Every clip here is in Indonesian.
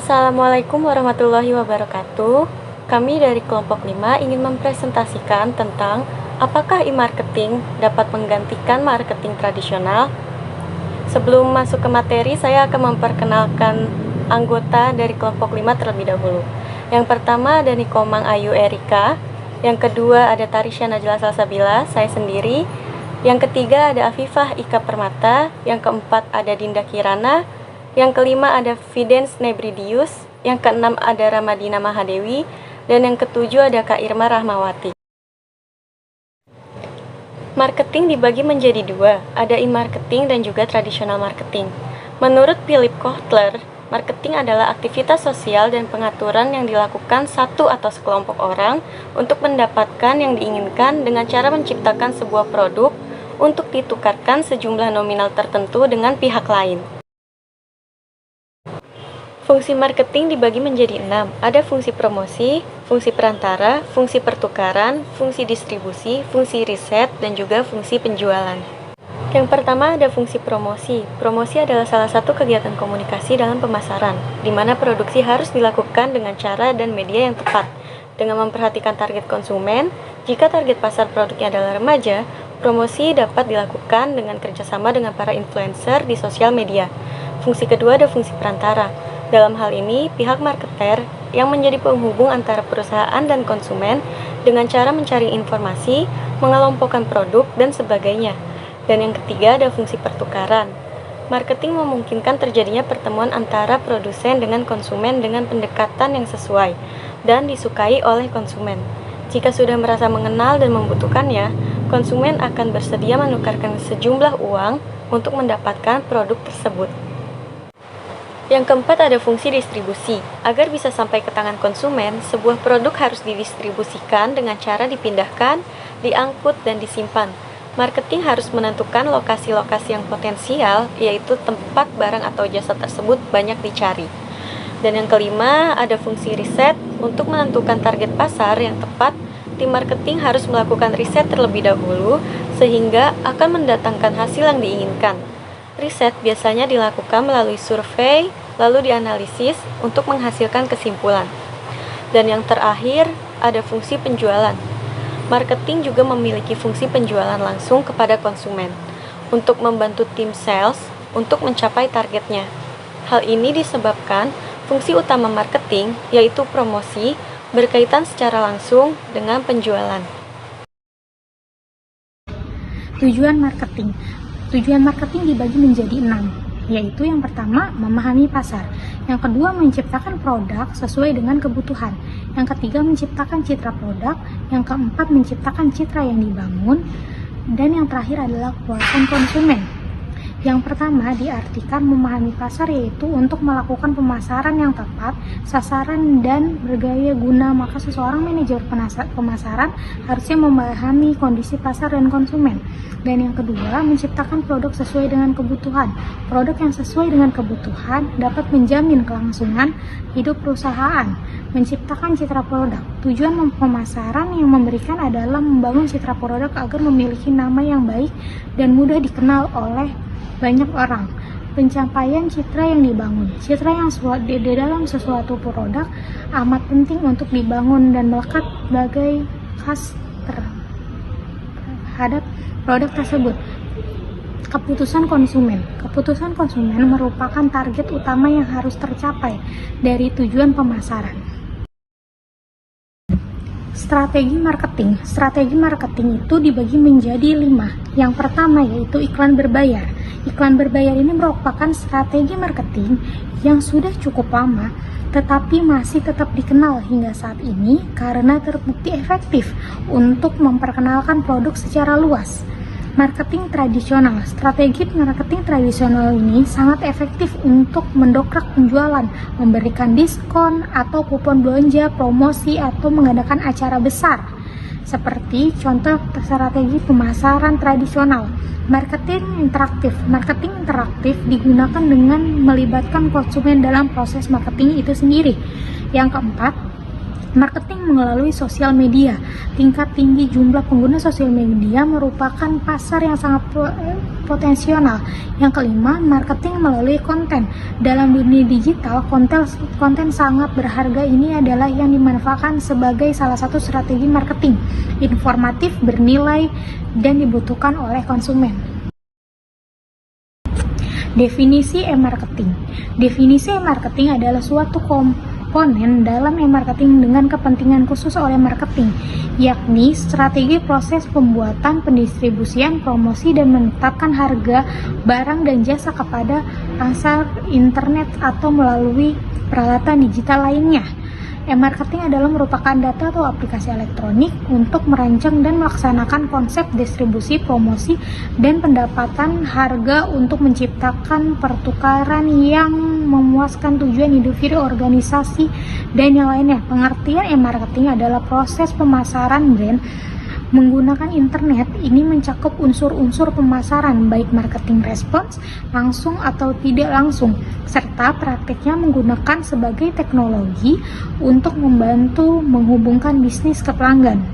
Assalamualaikum warahmatullahi wabarakatuh. Kami dari kelompok 5 ingin mempresentasikan tentang apakah e-marketing dapat menggantikan marketing tradisional. Sebelum masuk ke materi, saya akan memperkenalkan anggota dari kelompok 5 terlebih dahulu. Yang pertama ada Nikomang Ayu Erika, yang kedua ada Tarisya Najla Salsabila, saya sendiri. Yang ketiga ada Afifah Ika Permata, yang keempat ada Dinda Kirana, yang kelima ada Fidens Nebridius, yang keenam ada Ramadina Mahadewi, dan yang ketujuh ada Kak Irma Rahmawati. Marketing dibagi menjadi dua, ada e-marketing dan juga tradisional marketing. Menurut Philip Kotler, marketing adalah aktivitas sosial dan pengaturan yang dilakukan satu atau sekelompok orang untuk mendapatkan yang diinginkan dengan cara menciptakan sebuah produk untuk ditukarkan sejumlah nominal tertentu dengan pihak lain. Fungsi marketing dibagi menjadi 6. Ada fungsi promosi, fungsi perantara, fungsi pertukaran, fungsi distribusi, fungsi riset, dan juga fungsi penjualan. Yang pertama ada fungsi promosi. Promosi adalah salah satu kegiatan komunikasi dalam pemasaran, di mana produksi harus dilakukan dengan cara dan media yang tepat, dengan memperhatikan target konsumen. Jika target pasar produknya adalah remaja, promosi dapat dilakukan dengan kerjasama dengan para influencer di sosial media. Fungsi kedua ada fungsi perantara. Dalam hal ini, pihak marketer yang menjadi penghubung antara perusahaan dan konsumen dengan cara mencari informasi, mengelompokkan produk, dan sebagainya. Dan yang ketiga ada fungsi pertukaran. Marketing memungkinkan terjadinya pertemuan antara produsen dengan konsumen dengan pendekatan yang sesuai dan disukai oleh konsumen. Jika sudah merasa mengenal dan membutuhkannya, konsumen akan bersedia menukarkan sejumlah uang untuk mendapatkan produk tersebut. Yang keempat ada fungsi distribusi. Agar bisa sampai ke tangan konsumen, sebuah produk harus didistribusikan dengan cara dipindahkan, diangkut, dan disimpan. Marketing harus menentukan lokasi-lokasi yang potensial, yaitu tempat barang atau jasa tersebut banyak dicari. Dan yang kelima ada fungsi riset. Untuk menentukan target pasar yang tepat, tim marketing harus melakukan riset terlebih dahulu, sehingga akan mendatangkan hasil yang diinginkan. Riset biasanya dilakukan melalui survei, lalu dianalisis untuk menghasilkan kesimpulan. Dan yang terakhir, ada fungsi penjualan. Marketing juga memiliki fungsi penjualan langsung kepada konsumen untuk membantu tim sales untuk mencapai targetnya. Hal ini disebabkan fungsi utama marketing, yaitu promosi, berkaitan secara langsung dengan penjualan. Tujuan marketing. Tujuan marketing dibagi menjadi 6, yaitu yang pertama, memahami pasar. Yang kedua, menciptakan produk sesuai dengan kebutuhan. Yang ketiga, menciptakan citra produk. Yang keempat, menciptakan citra yang dibangun. Dan yang terakhir adalah kepuasan konsumen. Yang pertama diartikan memahami pasar, yaitu untuk melakukan pemasaran yang tepat, sasaran, dan bergaya guna. Maka seseorang manajer pemasaran harusnya memahami kondisi pasar dan konsumen. Dan yang kedua, menciptakan produk sesuai dengan kebutuhan. Produk yang sesuai dengan kebutuhan dapat menjamin kelangsungan hidup perusahaan. Menciptakan citra produk. Tujuan pemasaran yang memberikan adalah membangun citra produk agar memiliki nama yang baik dan mudah dikenal oleh banyak orang. Pencapaian citra yang dibangun. Citra yang di dalam sesuatu produk amat penting untuk dibangun dan melekat sebagai khas terhadap produk tersebut. Keputusan konsumen. Keputusan konsumen merupakan target utama yang harus tercapai dari tujuan pemasaran. Strategi marketing. Strategi marketing itu dibagi menjadi 5. Yang pertama yaitu iklan berbayar. Iklan berbayar ini merupakan strategi marketing yang sudah cukup lama tetapi masih tetap dikenal hingga saat ini karena terbukti efektif untuk memperkenalkan produk secara luas. Marketing tradisional. Strategi marketing tradisional ini sangat efektif untuk mendongkrak penjualan, memberikan diskon atau kupon belanja, promosi, atau mengadakan acara besar. Seperti contoh strategi pemasaran tradisional. Marketing interaktif. Marketing interaktif digunakan dengan melibatkan konsumen dalam proses marketing itu sendiri. Yang keempat, marketing melalui sosial media. Tingkat tinggi jumlah pengguna sosial media merupakan pasar yang sangat potensial. Yang kelima, marketing melalui konten. Dalam dunia digital, konten sangat berharga ini adalah yang dimanfaatkan sebagai salah satu strategi marketing, informatif, bernilai, dan dibutuhkan oleh konsumen. Definisi e-marketing. Definisi e-marketing adalah suatu komponen dalam e-marketing dengan kepentingan khusus oleh marketing, yakni strategi proses pembuatan, pendistribusian, promosi, dan menetapkan harga barang dan jasa kepada pasar internet atau melalui peralatan digital lainnya. E-marketing adalah merupakan data atau aplikasi elektronik untuk merancang dan melaksanakan konsep distribusi, promosi, dan pendapatan harga untuk menciptakan pertukaran yang memuaskan tujuan individu, organisasi, dan yang lainnya. Pengertian e-marketing adalah proses pemasaran brand menggunakan internet. Ini mencakup unsur-unsur pemasaran, baik marketing respons, langsung atau tidak langsung, serta praktiknya menggunakan sebagai teknologi untuk membantu menghubungkan bisnis ke pelanggan.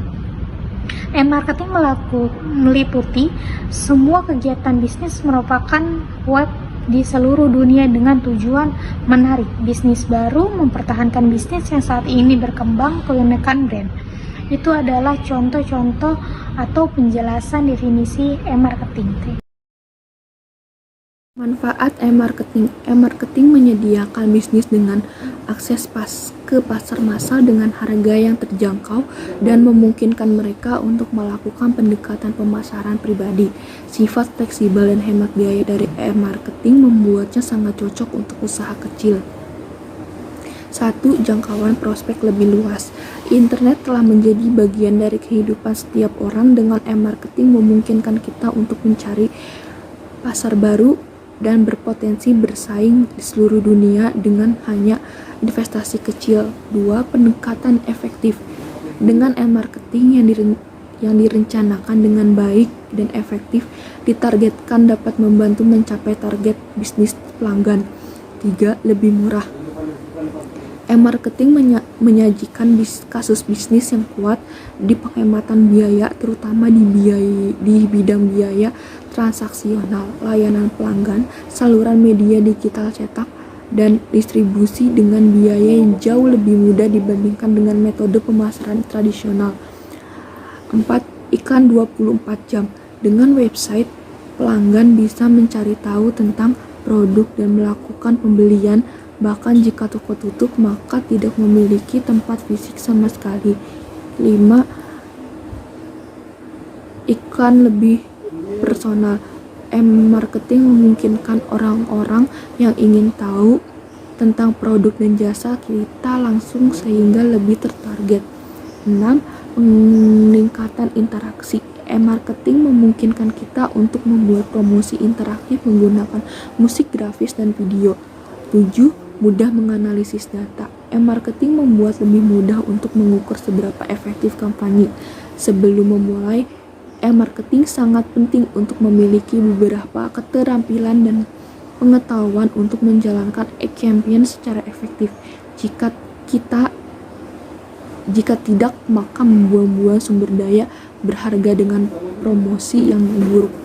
E-marketing meliputi semua kegiatan bisnis merupakan web di seluruh dunia dengan tujuan menarik bisnis baru, mempertahankan bisnis yang saat ini berkembang, keunikan brand. Itu adalah contoh-contoh atau penjelasan definisi e-marketing. Manfaat e-marketing. E-marketing menyediakan bisnis dengan akses ke pasar massal dengan harga yang terjangkau dan memungkinkan mereka untuk melakukan pendekatan pemasaran pribadi. Sifat fleksibel dan hemat biaya dari e-marketing membuatnya sangat cocok untuk usaha kecil. 1. Jangkauan prospek lebih luas. Internet telah menjadi bagian dari kehidupan setiap orang. Dengan e-marketing memungkinkan kita untuk mencari pasar baru dan berpotensi bersaing di seluruh dunia dengan hanya investasi kecil. 2. Pendekatan efektif. Dengan e-marketing yang direncanakan dengan baik dan efektif, ditargetkan dapat membantu mencapai target bisnis pelanggan. 3. Lebih murah. E-marketing menyajikan kasus bisnis yang kuat di penghematan biaya, terutama di bidang biaya transaksional, layanan pelanggan, saluran media digital cetak, dan distribusi dengan biaya yang jauh lebih mudah dibandingkan dengan metode pemasaran tradisional. 4. Iklan 24 jam. Dengan website, pelanggan bisa mencari tahu tentang produk dan melakukan pembelian. Bahkan jika toko tutup, maka tidak memiliki tempat fisik sama sekali. 5. Iklan lebih personal. E-marketing memungkinkan orang-orang yang ingin tahu tentang produk dan jasa kita langsung sehingga lebih tertarget. 6. Peningkatan interaksi. E-marketing memungkinkan kita untuk membuat promosi interaktif menggunakan musik, grafis, dan video. 7. Mudah menganalisis data. E-marketing membuat lebih mudah untuk mengukur seberapa efektif kampanye. Sebelum memulai, e-marketing sangat penting untuk memiliki beberapa keterampilan dan pengetahuan untuk menjalankan e-campaign secara efektif. Jika tidak, maka membuang-buang sumber daya berharga dengan promosi yang buruk.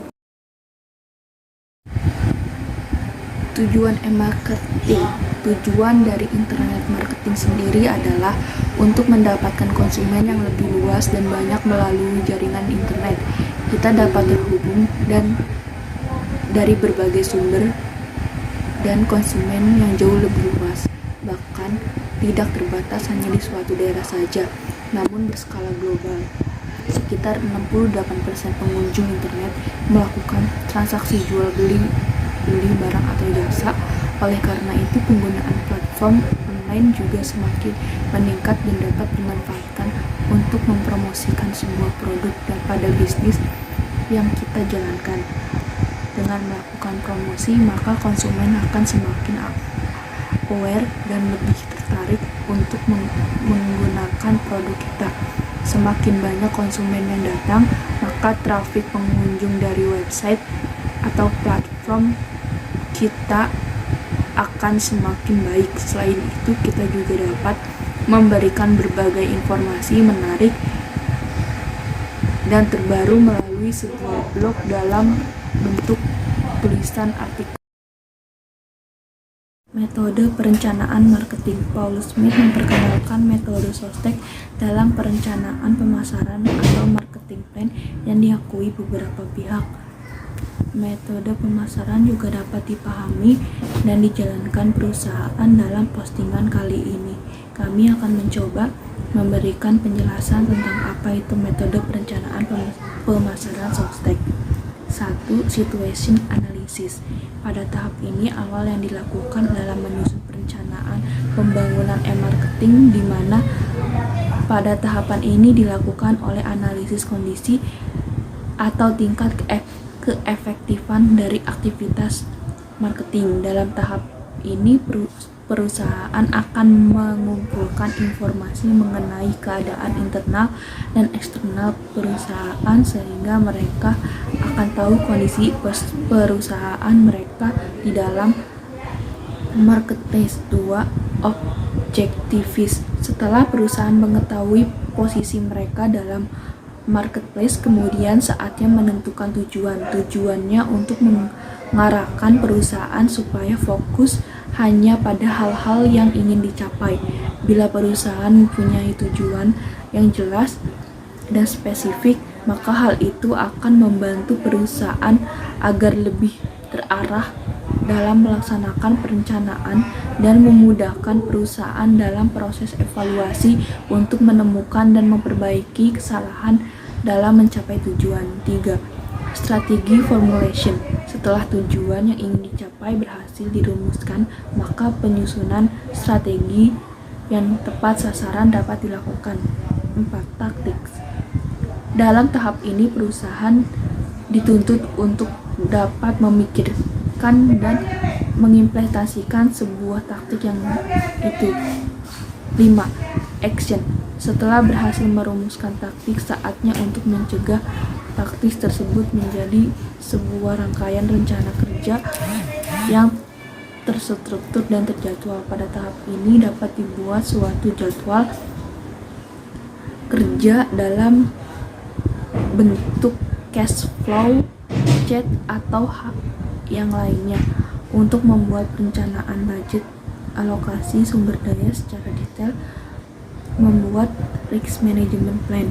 Tujuan e-marketing. Tujuan dari internet marketing sendiri adalah untuk mendapatkan konsumen yang lebih luas dan banyak melalui jaringan internet. Kita dapat terhubung dari berbagai sumber dan konsumen yang jauh lebih luas, bahkan tidak terbatas hanya di suatu daerah saja, namun berskala global. Sekitar 68% pengunjung internet melakukan transaksi jual beli barang atau jasa. Oleh karena itu, penggunaan platform online juga semakin meningkat dan dapat dimanfaatkan untuk mempromosikan sebuah produk pada bisnis yang kita jalankan. Dengan melakukan promosi, maka konsumen akan semakin aware dan lebih tertarik untuk menggunakan produk kita. Semakin banyak konsumen yang datang, maka trafik pengunjung dari website atau platform kita akan semakin baik. Selain itu, kita juga dapat memberikan berbagai informasi menarik dan terbaru melalui sebuah blog dalam bentuk tulisan artikel. Metode perencanaan marketing. Paul Smith memperkenalkan metode SOSTEK dalam perencanaan pemasaran atau marketing plan yang diakui beberapa pihak. Metode pemasaran juga dapat dipahami dan dijalankan perusahaan dalam postingan kali ini. Kami akan mencoba memberikan penjelasan tentang apa itu metode perencanaan pemasaran SOSTEK. 1. Situation Analysis. Pada tahap ini, awal yang dilakukan adalah menyusun perencanaan pembangunan e-marketing, di mana pada tahapan ini dilakukan oleh analisis kondisi atau tingkat keefektifan dari aktivitas marketing. Dalam tahap ini, perusahaan akan mengumpulkan informasi mengenai keadaan internal dan eksternal perusahaan sehingga mereka akan tahu kondisi perusahaan mereka di dalam marketplace. 2. Objectives. Setelah perusahaan mengetahui posisi mereka dalam marketplace, kemudian saatnya menentukan tujuannya untuk mengarahkan perusahaan supaya fokus hanya pada hal-hal yang ingin dicapai. Bila perusahaan mempunyai tujuan yang jelas dan spesifik, maka hal itu akan membantu perusahaan agar lebih terarah dalam melaksanakan perencanaan dan memudahkan perusahaan dalam proses evaluasi untuk menemukan dan memperbaiki kesalahan dalam mencapai tujuan. 3. Strategi formulation. Setelah tujuan yang ingin dicapai berhasil dirumuskan, maka penyusunan strategi yang tepat sasaran dapat dilakukan. 4. Tactics. Dalam tahap ini, perusahaan dituntut untuk dapat memikirkan dan mengimplementasikan sebuah taktik yang itu. 5. Action. Setelah berhasil merumuskan taktik, saatnya untuk mencegah taktik tersebut menjadi sebuah rangkaian rencana kerja yang terstruktur dan terjadwal. Pada tahap ini dapat dibuat suatu jadwal kerja dalam bentuk cash flow, chart, atau yang lainnya untuk membuat perencanaan budget, alokasi sumber daya secara detail, membuat risk management plan.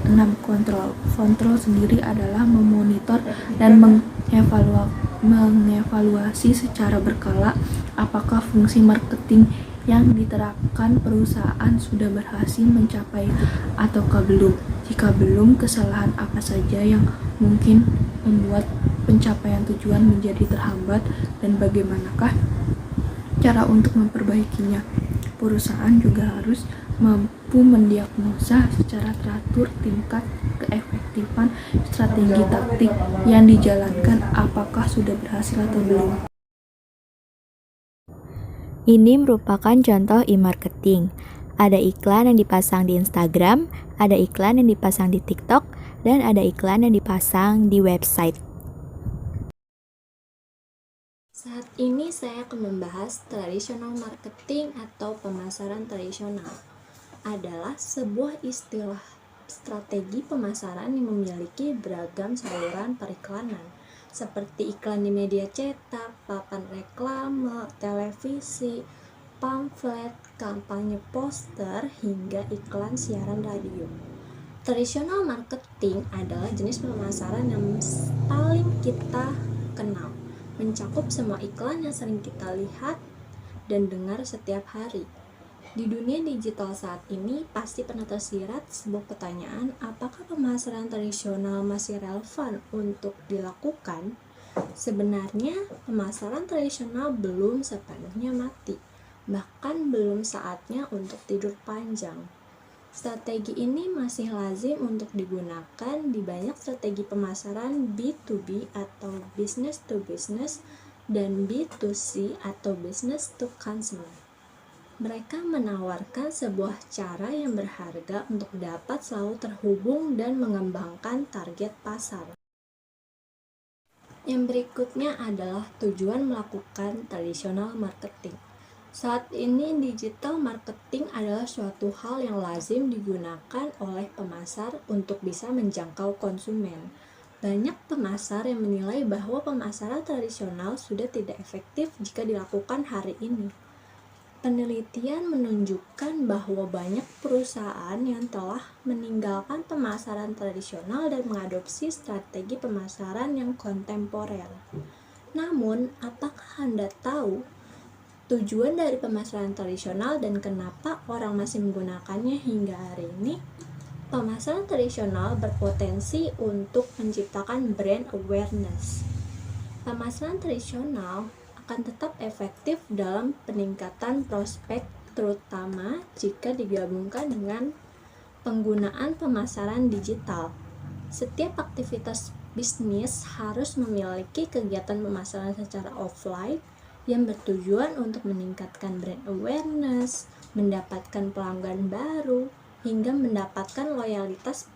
6. Kontrol sendiri adalah memonitor dan mengevaluasi secara berkala apakah fungsi marketing yang diterapkan perusahaan sudah berhasil mencapai ataukah belum. Jika belum, kesalahan apa saja yang mungkin membuat pencapaian tujuan menjadi terhambat dan bagaimanakah cara untuk memperbaikinya. Perusahaan juga harus mampu mendiagnosa secara teratur tingkat keefektifan strategi taktik yang dijalankan, apakah sudah berhasil atau belum. Ini merupakan contoh e-marketing. Ada iklan yang dipasang di Instagram, ada iklan yang dipasang di TikTok, dan ada iklan yang dipasang di website. Saat ini saya akan membahas traditional marketing atau pemasaran tradisional. Adalah sebuah istilah strategi pemasaran yang memiliki beragam saluran periklanan, seperti iklan di media cetak, papan reklame, televisi, pamflet, kampanye poster, hingga iklan siaran radio. Traditional marketing adalah jenis pemasaran yang paling kita kenal, mencakup semua iklan yang sering kita lihat dan dengar setiap hari. Di dunia digital saat ini, pasti pernah tersirat sebuah pertanyaan, apakah pemasaran tradisional masih relevan untuk dilakukan? Sebenarnya, pemasaran tradisional belum sepenuhnya mati, bahkan belum saatnya untuk tidur panjang. Strategi ini masih lazim untuk digunakan di banyak strategi pemasaran B2B atau business to business dan B2C atau business to consumer. Mereka menawarkan sebuah cara yang berharga untuk dapat selalu terhubung dan mengembangkan target pasar. Yang berikutnya adalah tujuan melakukan traditional marketing. Saat ini digital marketing adalah suatu hal yang lazim digunakan oleh pemasar untuk bisa menjangkau konsumen. Banyak pemasar yang menilai bahwa pemasaran tradisional sudah tidak efektif jika dilakukan hari ini. Penelitian menunjukkan bahwa banyak perusahaan yang telah meninggalkan pemasaran tradisional dan mengadopsi strategi pemasaran yang kontemporer. Namun, apakah Anda tahu tujuan dari pemasaran tradisional dan kenapa orang masih menggunakannya hingga hari ini? Pemasaran tradisional berpotensi untuk menciptakan brand awareness. Pemasaran tradisional akan tetap efektif dalam peningkatan prospek, terutama jika digabungkan dengan penggunaan pemasaran digital. Setiap aktivitas bisnis harus memiliki kegiatan pemasaran secara offline yang bertujuan untuk meningkatkan brand awareness, mendapatkan pelanggan baru, hingga mendapatkan loyalitas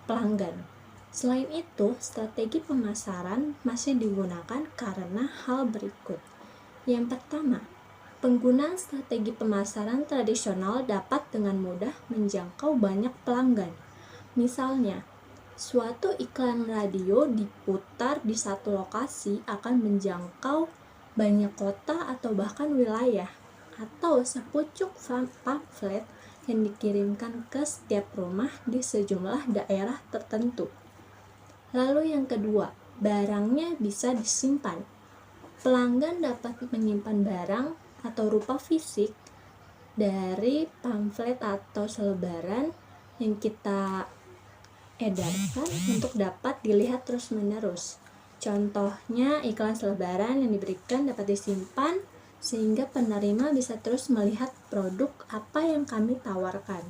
pelanggan. Selain itu, strategi pemasaran masih digunakan karena hal berikut. Yang pertama, penggunaan strategi pemasaran tradisional dapat dengan mudah menjangkau banyak pelanggan. Misalnya, suatu iklan radio diputar di satu lokasi akan menjangkau banyak kota atau bahkan wilayah, atau sepucuk pamflet yang dikirimkan ke setiap rumah di sejumlah daerah tertentu. Lalu yang kedua, barangnya bisa disimpan. Pelanggan dapat menyimpan barang atau rupa fisik dari pamflet atau selebaran yang kita edarkan untuk dapat dilihat terus-menerus. Contohnya, iklan selebaran yang diberikan dapat disimpan sehingga penerima bisa terus melihat produk apa yang kami tawarkan.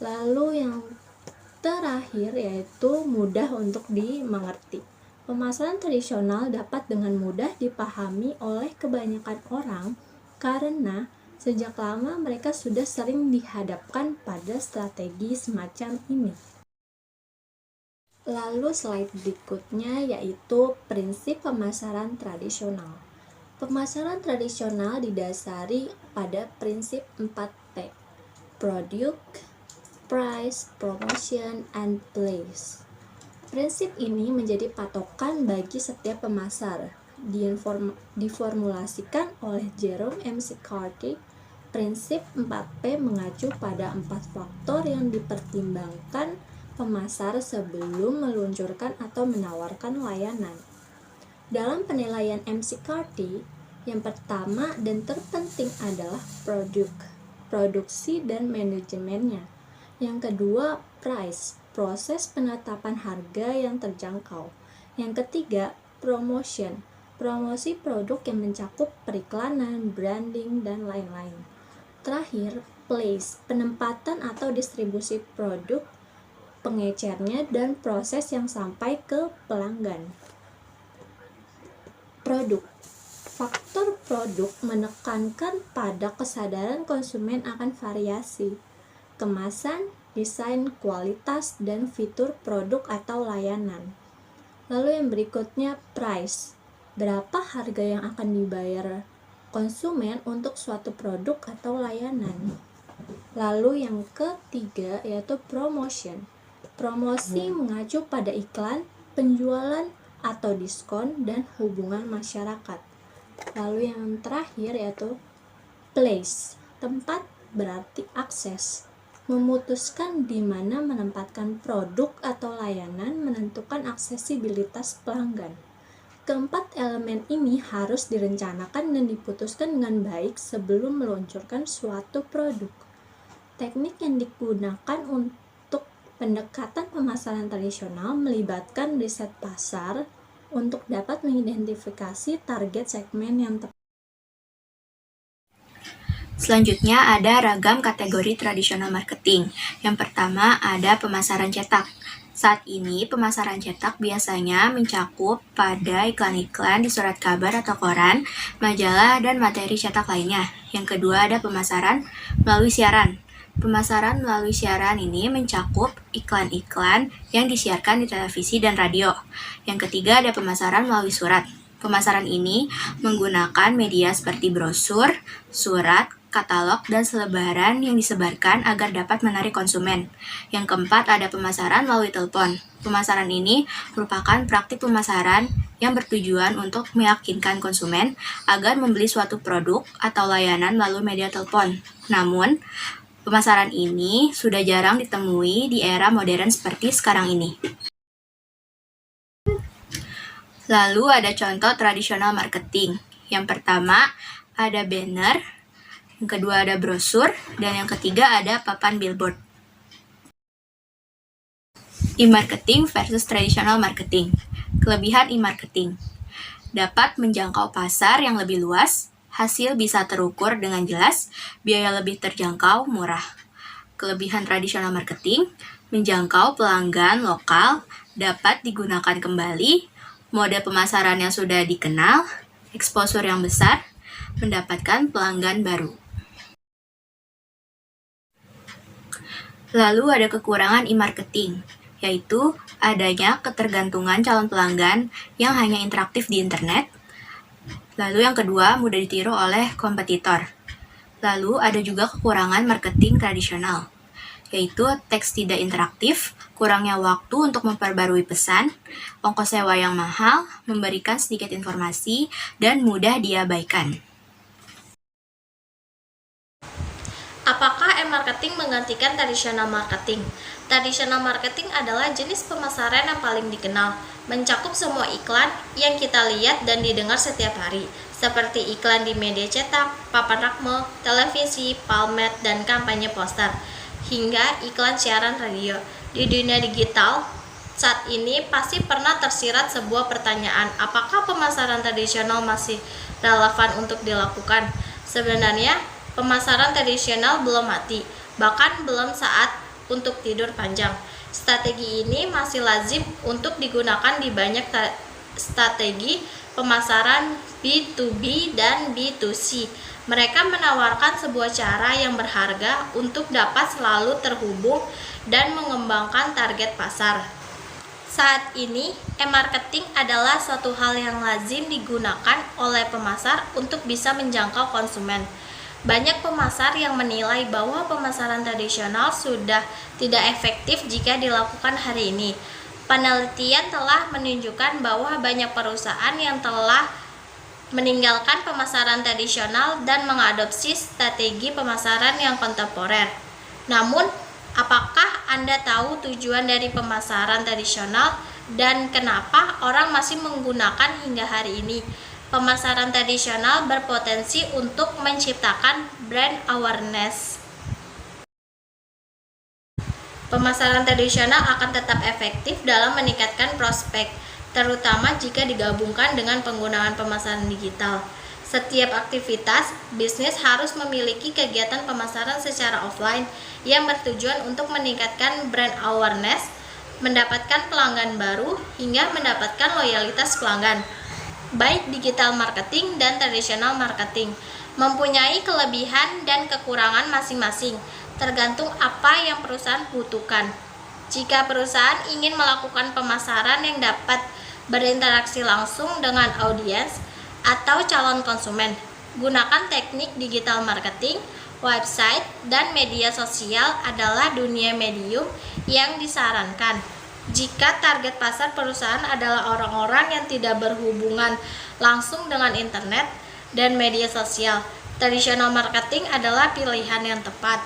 Lalu yang terakhir yaitu mudah untuk dimengerti. Pemasaran tradisional dapat dengan mudah dipahami oleh kebanyakan orang karena sejak lama mereka sudah sering dihadapkan pada strategi semacam ini. Lalu slide berikutnya yaitu prinsip pemasaran tradisional. Pemasaran tradisional didasari pada prinsip 4P: Product, Price, Promotion, and Place. Prinsip ini menjadi patokan bagi setiap pemasar. Diformulasikan oleh Jerome McCarthy, prinsip 4P mengacu pada 4 faktor yang dipertimbangkan pemasar sebelum meluncurkan atau menawarkan layanan. Dalam penilaian McCarthy, yang pertama dan terpenting adalah produksi dan manajemennya. Yang kedua, price, proses penetapan harga yang terjangkau. Yang ketiga, promotion, promosi produk yang mencakup periklanan, branding, dan lain-lain. Terakhir, place, penempatan atau distribusi produk, pengecernya, dan proses yang sampai ke pelanggan. Produk. Faktor produk menekankan pada kesadaran konsumen akan variasi, kemasan, desain, kualitas, dan fitur produk atau layanan. Lalu yang berikutnya, price. Berapa harga yang akan dibayar konsumen untuk suatu produk atau layanan. Lalu yang ketiga yaitu promotion. Promosi mengacu pada iklan, penjualan, atau diskon, dan hubungan masyarakat. Lalu yang terakhir yaitu place. Tempat berarti akses. Memutuskan di mana menempatkan produk atau layanan menentukan aksesibilitas pelanggan. Keempat elemen ini harus direncanakan dan diputuskan dengan baik sebelum meluncurkan suatu produk. Teknik yang digunakan untuk pendekatan pemasaran tradisional melibatkan riset pasar untuk dapat mengidentifikasi target segmen yang tepat. Selanjutnya ada ragam kategori tradisional marketing. Yang pertama ada pemasaran cetak. Saat ini pemasaran cetak biasanya mencakup pada iklan-iklan di surat kabar atau koran, majalah, dan materi cetak lainnya. Yang kedua ada pemasaran melalui siaran. Pemasaran melalui siaran ini mencakup iklan-iklan yang disiarkan di televisi dan radio. Yang ketiga ada pemasaran melalui surat. Pemasaran ini menggunakan media seperti brosur, surat, katalog, dan selebaran yang disebarkan agar dapat menarik konsumen. Yang keempat, ada pemasaran melalui telepon. Pemasaran ini merupakan praktik pemasaran yang bertujuan untuk meyakinkan konsumen agar membeli suatu produk atau layanan melalui media telepon. Namun, pemasaran ini sudah jarang ditemui di era modern seperti sekarang ini. Lalu ada contoh tradisional marketing. Yang pertama ada banner, yang kedua ada brosur, dan yang ketiga ada papan billboard. E-marketing versus traditional marketing. Kelebihan e-marketing dapat menjangkau pasar yang lebih luas, hasil bisa terukur dengan jelas, biaya lebih terjangkau, murah. Kelebihan tradisional marketing menjangkau pelanggan lokal, dapat digunakan kembali, mode pemasaran yang sudah dikenal, exposure yang besar, mendapatkan pelanggan baru. Lalu ada kekurangan e-marketing, yaitu adanya ketergantungan calon pelanggan yang hanya interaktif di internet. Lalu yang kedua, mudah ditiru oleh kompetitor. Lalu ada juga kekurangan marketing tradisional, yaitu teks tidak interaktif, kurangnya waktu untuk memperbarui pesan, ongkos sewa yang mahal, memberikan sedikit informasi, dan mudah diabaikan. Apakah e-marketing menggantikan tradisional marketing? Tradisional marketing adalah jenis pemasaran yang paling dikenal, mencakup semua iklan yang kita lihat dan didengar setiap hari, seperti iklan di media cetak, papan reklame, televisi, palmet, dan kampanye poster, hingga iklan siaran radio. Di dunia digital, saat ini pasti pernah tersirat sebuah pertanyaan, apakah pemasaran tradisional masih relevan untuk dilakukan? Sebenarnya, pemasaran tradisional belum mati, bahkan belum saat untuk tidur panjang. Strategi ini masih lazim untuk digunakan di banyak strategi pemasaran B2B dan B2C. Mereka menawarkan sebuah cara yang berharga untuk dapat selalu terhubung dan mengembangkan target pasar. Saat ini, e-marketing adalah suatu hal yang lazim digunakan oleh pemasar untuk bisa menjangkau konsumen. Banyak pemasar yang menilai bahwa pemasaran tradisional sudah tidak efektif jika dilakukan hari ini. Penelitian telah menunjukkan bahwa banyak perusahaan yang telah meninggalkan pemasaran tradisional dan mengadopsi strategi pemasaran yang kontemporer. Namun, apakah Anda tahu tujuan dari pemasaran tradisional dan kenapa orang masih menggunakan hingga hari ini? Pemasaran tradisional berpotensi untuk menciptakan brand awareness. Pemasaran tradisional akan tetap efektif dalam meningkatkan prospek, terutama jika digabungkan dengan penggunaan pemasaran digital. Setiap aktivitas bisnis harus memiliki kegiatan pemasaran secara offline yang bertujuan untuk meningkatkan brand awareness, mendapatkan pelanggan baru, hingga mendapatkan loyalitas pelanggan. Baik digital marketing dan tradisional marketing mempunyai kelebihan dan kekurangan masing-masing, tergantung apa yang perusahaan butuhkan. Jika perusahaan ingin melakukan pemasaran yang dapat berinteraksi langsung dengan audiens atau calon konsumen, gunakan teknik digital marketing. Website dan media sosial adalah dunia medium yang disarankan. Jika target pasar perusahaan adalah orang-orang yang tidak berhubungan langsung dengan internet dan media sosial, tradisional marketing adalah pilihan yang tepat.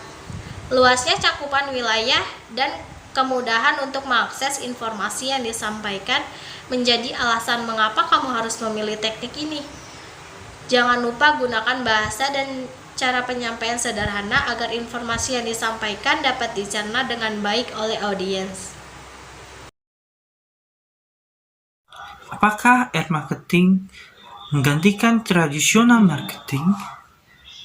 Luasnya cakupan wilayah dan kemudahan untuk mengakses informasi yang disampaikan menjadi alasan mengapa kamu harus memilih teknik ini. Jangan lupa gunakan bahasa dan cara penyampaian sederhana agar informasi yang disampaikan dapat dicerna dengan baik oleh audiens. Apakah e-marketing menggantikan tradisional marketing?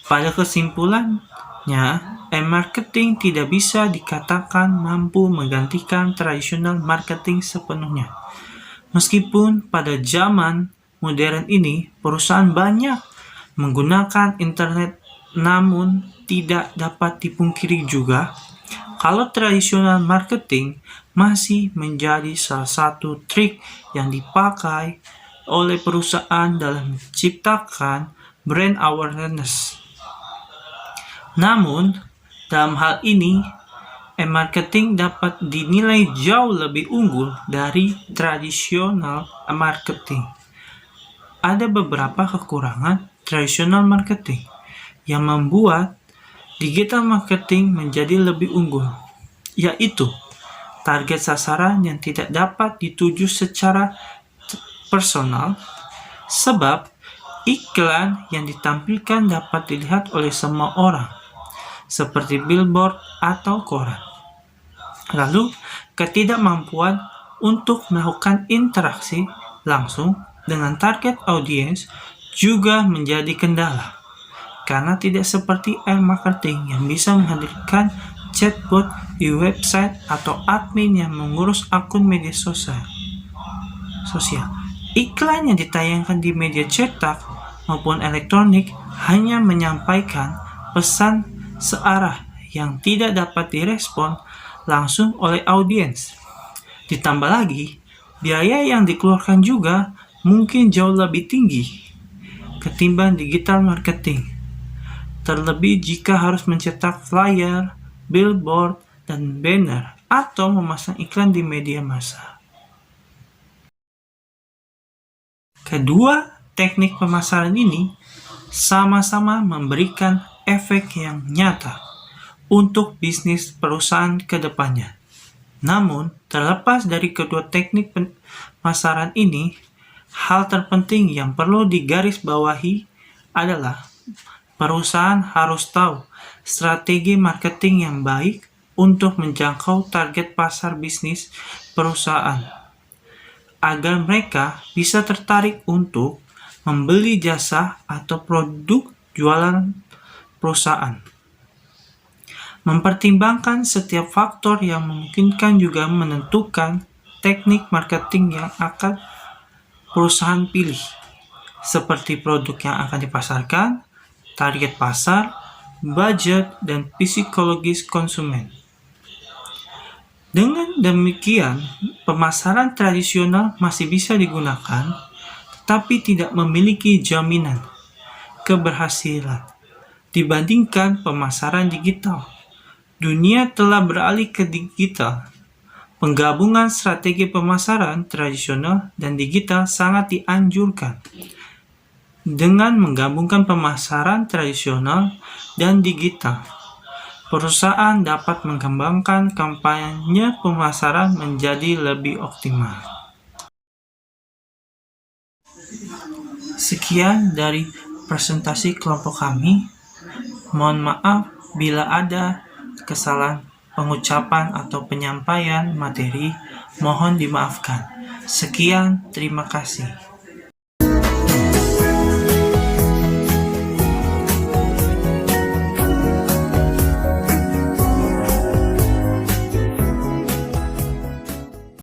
Pada kesimpulannya, e-marketing tidak bisa dikatakan mampu menggantikan tradisional marketing sepenuhnya. Meskipun pada zaman modern ini perusahaan banyak menggunakan internet, namun tidak dapat dipungkiri juga kalau tradisional marketing masih menjadi salah satu trik yang dipakai oleh perusahaan dalam menciptakan brand awareness. Namun, dalam hal ini, e-marketing dapat dinilai jauh lebih unggul dari tradisional marketing. Ada beberapa kekurangan tradisional marketing yang membuat digital marketing menjadi lebih unggul, yaitu target sasaran yang tidak dapat dituju secara personal, sebab iklan yang ditampilkan dapat dilihat oleh semua orang, seperti billboard atau koran. Lalu, ketidakmampuan untuk melakukan interaksi langsung dengan target audiens juga menjadi kendala, karena tidak seperti e-marketing yang bisa menghadirkan chatbot di website atau admin yang mengurus akun media sosial. Iklan yang ditayangkan di media cetak maupun elektronik hanya menyampaikan pesan searah yang tidak dapat direspon langsung oleh audiens. Ditambah lagi, biaya yang dikeluarkan juga mungkin jauh lebih tinggi ketimbang digital marketing. Terlebih jika harus mencetak flyer, billboard, dan banner, atau memasang iklan di media massa. Kedua teknik pemasaran ini sama-sama memberikan efek yang nyata untuk bisnis perusahaan ke depannya. Namun, terlepas dari kedua teknik pemasaran ini, hal terpenting yang perlu digarisbawahi adalah perusahaan harus tahu strategi marketing yang baik untuk menjangkau target pasar bisnis perusahaan, agar mereka bisa tertarik untuk membeli jasa atau produk jualan perusahaan. Mempertimbangkan setiap faktor yang memungkinkan juga menentukan teknik marketing yang akan perusahaan pilih, seperti produk yang akan dipasarkan, target pasar, budget, dan psikologis konsumen. Dengan demikian, pemasaran tradisional masih bisa digunakan, tetapi tidak memiliki jaminan keberhasilan dibandingkan pemasaran digital. Dunia telah beralih ke digital. Penggabungan strategi pemasaran tradisional dan digital sangat dianjurkan. Dengan menggabungkan pemasaran tradisional dan digital, perusahaan dapat mengembangkan kampanye pemasaran menjadi lebih optimal. Sekian dari presentasi kelompok kami. Mohon maaf bila ada kesalahan pengucapan atau penyampaian materi, mohon dimaafkan. Sekian, terima kasih.